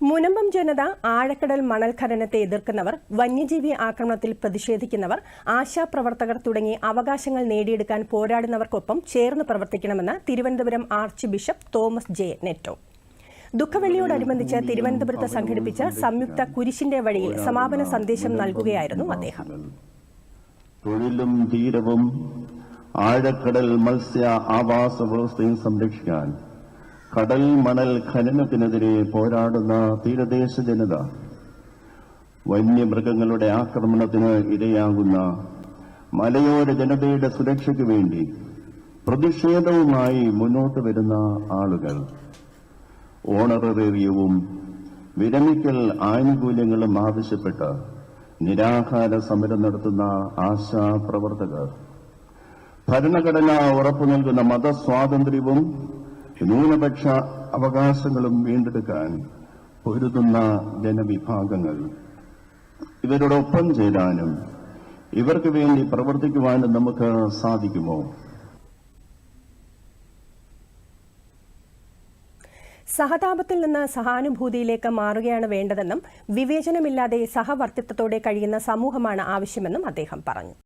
മുനമ്പം ജനത ആഴക്കടൽ മണൽ ഖനനത്തെ എതിർക്കുന്നവർ, വന്യജീവി ആക്രമണത്തിൽ പ്രതിഷേധിക്കുന്നവർ, ആശാപ്രവർത്തകർ തുടങ്ങി അവകാശങ്ങൾ നേടിയെടുക്കാൻ പോരാടുന്നവർക്കൊപ്പം ചേർന്ന് പ്രവർത്തിക്കണമെന്ന് Thiruvananthapuram archbishop Thomas J Netto. ദുഃഖവെള്ളിയോടനുബന്ധിച്ച് തിരുവനന്തപുരത്ത് സംഘടിപ്പിച്ച സംയുക്ത കുരിശിന്റെ വഴിയിൽ സമാപന സന്ദേശം നൽകുകയായിരുന്നു അദ്ദേഹം. തൊഴിലും തീരവും ആഴക്കടൽ മത്സ്യ ആവാസ വ്യവസ്ഥയും സംരക്ഷിക്കാൻ കടൽ മണൽ ഖനനത്തിനെതിരെ പോരാടുന്ന തീരദേശ ജനത, വന്യമൃഗങ്ങളുടെ ആക്രമണത്തിന് ഇരയാകുന്ന മലയോര ജനതയുടെ സുരക്ഷയ്ക്ക് വേണ്ടി പ്രതിഷേധവുമായി മുന്നോട്ട് വരുന്ന ആളുകൾ, ഓണറേറിയവും വിരമിക്കൽ ആനുകൂല്യങ്ങളും ആവശ്യപ്പെട്ട് നിരാഹാര സമരം നടത്തുന്ന ആശാപ്രവർത്തകർ, ഭരണഘടന ഉറപ്പു നൽകുന്ന മതസ്വാതന്ത്ര്യവും ന്യൂനപക്ഷ അവകാശങ്ങളും വീണ്ടെടുക്കാൻ പൊരുതുന്ന ജനവിഭാഗങ്ങൾ, ഇവരോടൊപ്പം ചേരാനും ഇവർക്ക് വേണ്ടി പ്രവർത്തിക്കുവാനും നമുക്ക് സാധിക്കുമോ? സഹതാപത്തിൽ നിന്ന് സഹാനുഭൂതിയിലേക്ക് മാറുകയാണ് വേണ്ടതെന്നും വിവേചനമില്ലാതെ സഹവർത്തിത്വത്തോടെ കഴിയുന്ന സമൂഹമാണ് ആവശ്യമെന്നും അദ്ദേഹം പറഞ്ഞു.